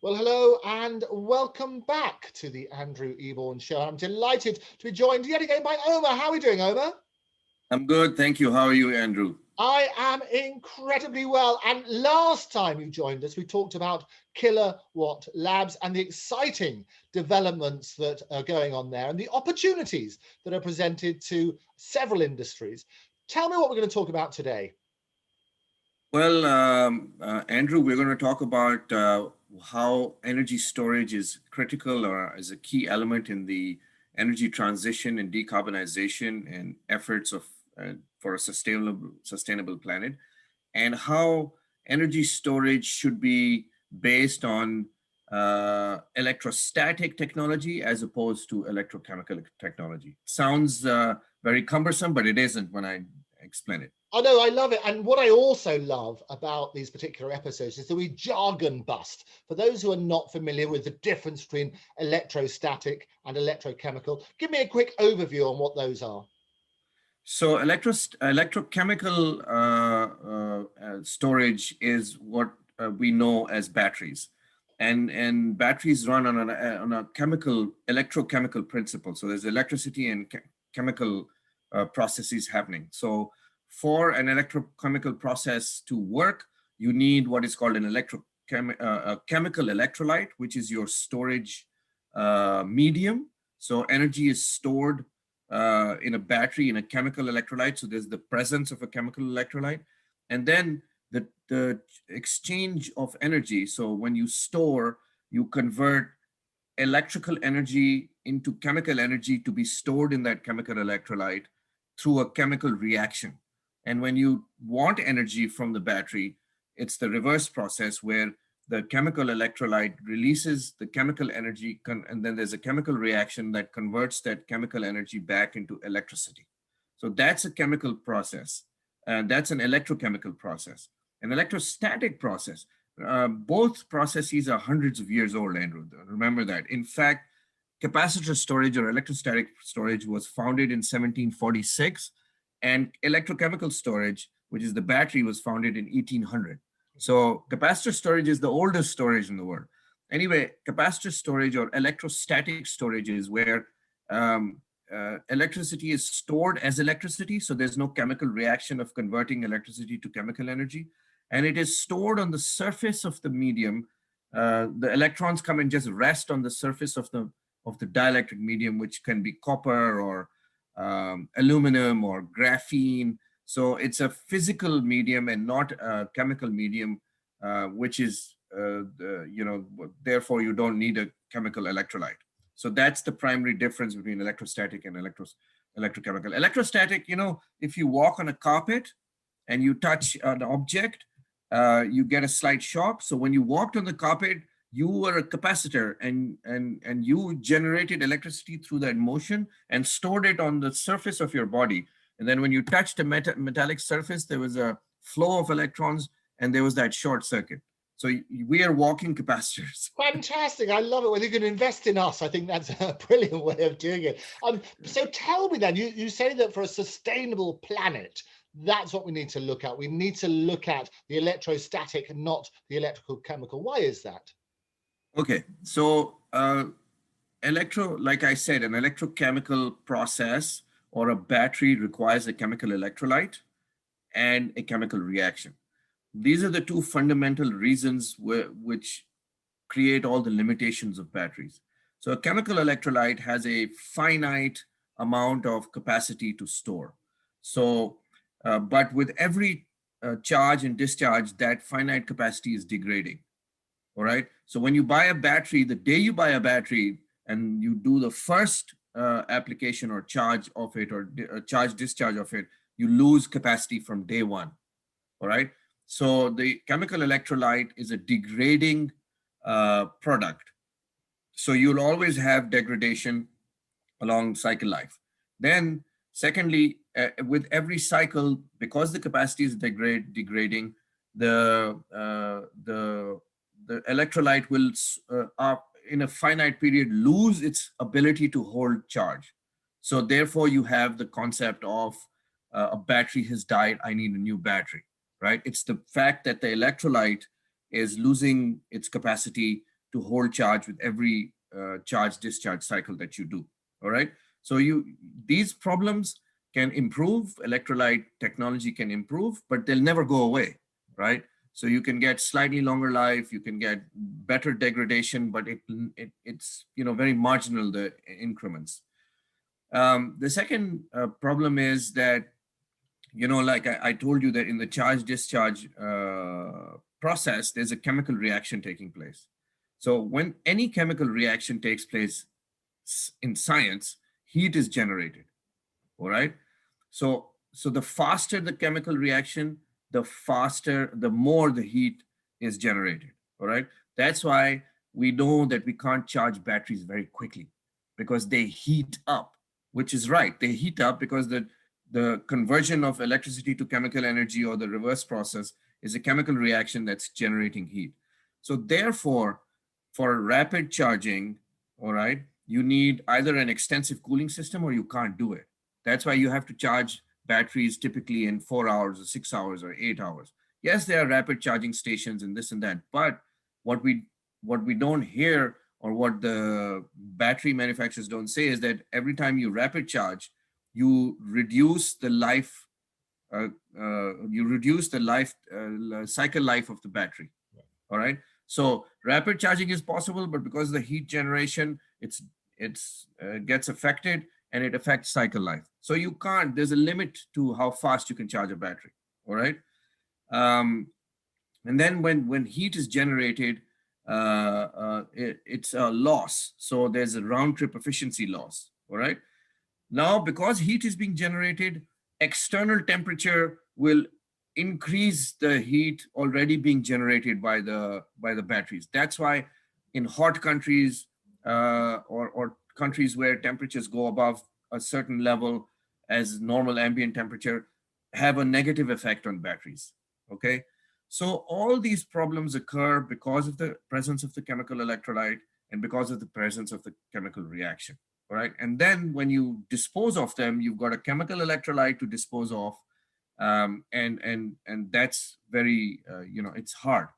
Well, hello and welcome back to the Andrew Eborn Show. I'm delighted to be joined yet again by Omer. How are we doing, Omer? I'm good, thank you. How are you, Andrew? I am incredibly well. And last time you joined us, we talked about Kilowatt Labs and the exciting developments that are going on there and the opportunities that are presented to several industries. Tell me what we're going to talk about today. Well, Andrew, we're going to talk about how energy storage is critical or is a key element in the energy transition and decarbonization and efforts of for a sustainable planet, and how energy storage should be based on electrostatic technology as opposed to electrochemical technology. Sounds very cumbersome, but it isn't when I explain it. I know, I love it. And what I also love about these particular episodes is that we jargon bust. For those who are not familiar with the difference between electrostatic and electrochemical, give me a quick overview on what those are. So electrochemical storage is what we know as batteries. And batteries run on a electrochemical principle. So there's electricity and chemical processes happening. So for an electrochemical process to work, you need what is called an chemical electrolyte, which is your storage medium. So energy is stored in a battery, in a chemical electrolyte. So there's the presence of a chemical electrolyte. And then the exchange of energy. So when you store, you convert electrical energy into chemical energy to be stored in that chemical electrolyte through a chemical reaction. And when you want energy from the battery, it's the reverse process where the chemical electrolyte releases the chemical energy, and then there's a chemical reaction that converts that chemical energy back into electricity. So that's a chemical process, and that's an electrochemical process. An electrostatic process, both processes are hundreds of years old, Andrew. Remember that. In fact, capacitor storage or electrostatic storage was founded in 1746, and electrochemical storage, which is the battery, was founded in 1800. So capacitor storage is the oldest storage in the world. Anyway, capacitor storage or electrostatic storage is where electricity is stored as electricity. So there's no chemical reaction of converting electricity to chemical energy. And it is stored on the surface of the medium. The electrons come and just rest on the surface of the dielectric medium, which can be copper or aluminum or graphene. So it's a physical medium and not a chemical medium, which is, therefore you don't need a chemical electrolyte. So that's the primary difference between electrostatic and electrochemical. Electrostatic, if you walk on a carpet and you touch an object, you get a slight shock. So when you walked on the carpet, you were a capacitor and you generated electricity through that motion and stored it on the surface of your body. And then when you touched a metallic surface, there was a flow of electrons and there was that short circuit. So we are walking capacitors. Fantastic. I love it. When you can invest in us, I think that's a brilliant way of doing it. So tell me then, you say that for a sustainable planet, that's what we need to look at. We need to look at the electrostatic, not the electrical chemical. Why is that? Okay, so like I said, an electrochemical process or a battery requires a chemical electrolyte and a chemical reaction. These are the two fundamental reasons which create all the limitations of batteries. So a chemical electrolyte has a finite amount of capacity to store. So, but with every charge and discharge, that finite capacity is degrading. All right. So when you buy a battery, the day you buy a battery and you do the first application or charge of it or charge discharge of it, you lose capacity from day one. All right. So the chemical electrolyte is a degrading product. So you'll always have degradation along cycle life. Then secondly, with every cycle, because the capacity is degrading, the electrolyte will, in a finite period, lose its ability to hold charge. So therefore, you have the concept of a battery has died, I need a new battery, right? It's the fact that the electrolyte is losing its capacity to hold charge with every charge discharge cycle that you do. All right. So these problems can improve, electrolyte technology can improve, but they'll never go away, right? So you can get slightly longer life, you can get better degradation, but it's very marginal, the increments. The second problem is that, like I told you, that in the charge discharge process, there's a chemical reaction taking place. So when any chemical reaction takes place in science, heat is generated. All right. So the faster the chemical reaction, the more the heat is generated. All right. That's why we know that we can't charge batteries very quickly, because they heat up, which is right. They heat up because the conversion of electricity to chemical energy, or the reverse process, is a chemical reaction that's generating heat. So therefore, for rapid charging, all right, you need either an extensive cooling system or you can't do it. That's why you have to charge batteries typically in 4 hours or 6 hours or 8 hours. Yes, there are rapid charging stations and this and that, but what we don't hear, or what the battery manufacturers don't say, is that every time you rapid charge, you reduce the life, cycle life of the battery. All right. So rapid charging is possible, but because of the heat generation, it's gets affected, and it affects cycle life. So you can't. There's a limit to how fast you can charge a battery. All right. And then when heat is generated, it's a loss. So there's a round trip efficiency loss. All right. Now, because heat is being generated, external temperature will increase the heat already being generated by the batteries. That's why in hot countries, or countries where temperatures go above a certain level as normal ambient temperature, have a negative effect on batteries. Okay. So all these problems occur because of the presence of the chemical electrolyte and because of the presence of the chemical reaction. All right. And then when you dispose of them, you've got a chemical electrolyte to dispose of. And that's very, it's hard.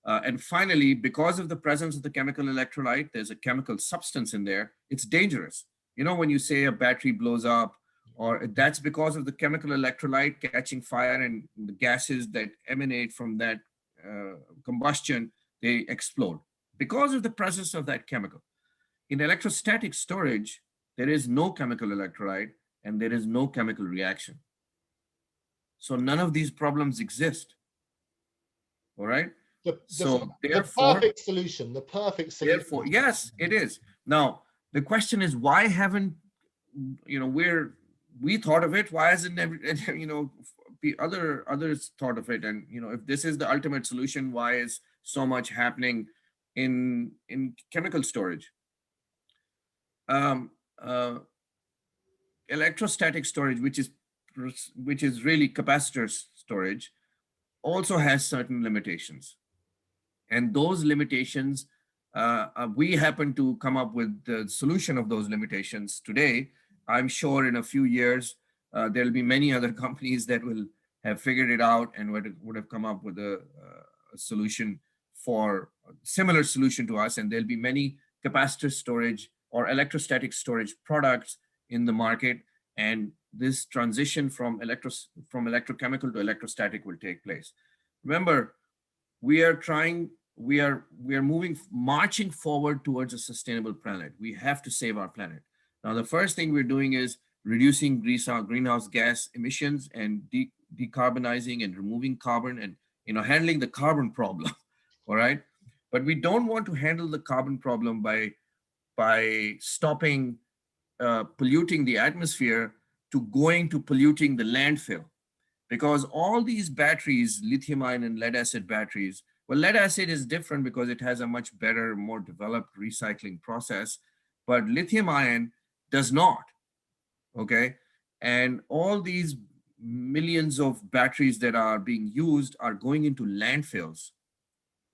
And finally, because of the presence of the chemical electrolyte, there's a chemical substance in there. It's dangerous. When you say a battery blows up, or that's because of the chemical electrolyte catching fire, and the gases that emanate from that combustion, they explode because of the presence of that chemical. In electrostatic storage, there is no chemical electrolyte and there is no chemical reaction. So none of these problems exist. All right. The perfect solution. The perfect solution. Therefore, yes, it is. Now, the question is, why haven't, we thought of it? Why hasn't others thought of it? And, if this is the ultimate solution, why is so much happening in chemical storage? Electrostatic storage, which is really capacitor storage, also has certain limitations. And those limitations, we happen to come up with the solution of those limitations today. I'm sure in a few years, there'll be many other companies that will have figured it out and would have come up with a solution, for a similar solution to us. And there'll be many capacitor storage or electrostatic storage products in the market. And this transition from electrochemical to electrostatic will take place. Remember, we are marching forward towards a sustainable planet. We have to save our planet. Now, the first thing we're doing is reducing greenhouse gas emissions and decarbonizing and removing carbon and handling the carbon problem. All right. But we don't want to handle the carbon problem by stopping polluting the atmosphere to going to polluting the landfill. Because all these batteries, lithium-ion and lead-acid batteries, well, lead-acid is different because it has a much better, more developed recycling process, but lithium-ion does not, okay? And all these millions of batteries that are being used are going into landfills,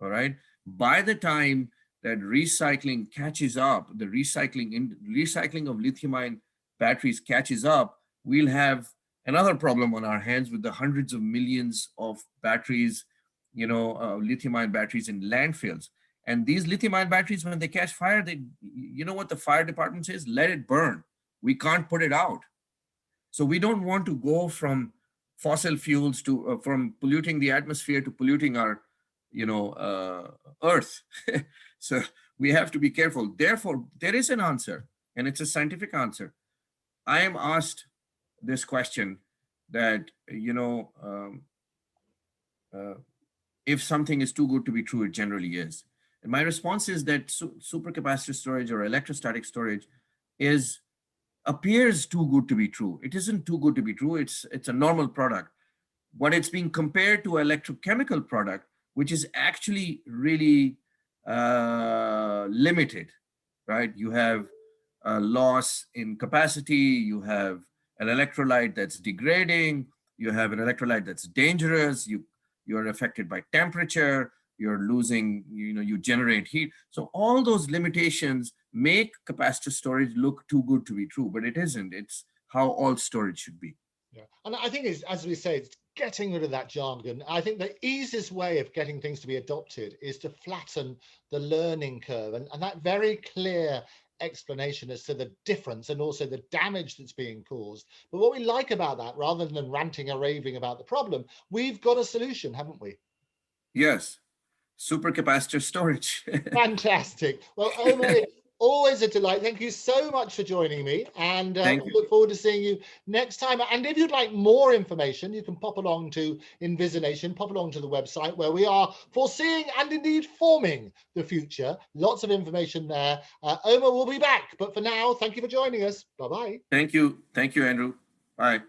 all right? By the time that recycling catches up, the recycling of lithium-ion batteries catches up, we'll have another problem on our hands with the hundreds of millions of batteries, lithium-ion batteries in landfills. And these lithium-ion batteries, when they catch fire, you know what the fire department says? Let it burn. We can't put it out. So we don't want to go from fossil fuels to from polluting the atmosphere to polluting our, Earth. So we have to be careful. Therefore, there is an answer, and it's a scientific answer. I am asked this question that, if something is too good to be true, it generally is. And my response is that supercapacitor storage or electrostatic storage appears too good to be true. It isn't too good to be true. It's a normal product. But it's being compared to electrochemical product, which is actually really limited, right? You have a loss in capacity. You have an electrolyte that's degrading. You have an electrolyte that's dangerous. You're affected by temperature. You're losing, you generate heat. So all those limitations make capacitor storage look too good to be true, but it isn't. It's how all storage should be. Yeah, and I think it's, as we say, it's getting rid of that jargon. I think the easiest way of getting things to be adopted is to flatten the learning curve, and that very clear explanation as to the difference and also the damage that's being caused. But what we like about that, rather than ranting or raving about the problem, we've got a solution, haven't we? Yes, supercapacitor storage. Fantastic. Well, Omer, always a delight. Thank you so much for joining me, and Thank you. look forward to seeing you next time. And if you'd like more information, you can pop along to Envisionation, pop along to the website where we are foreseeing and indeed forming the future. Lots of information there. Omer will be back, but for now, thank you for joining us. Bye-bye. Thank you. Thank you, Andrew. Bye.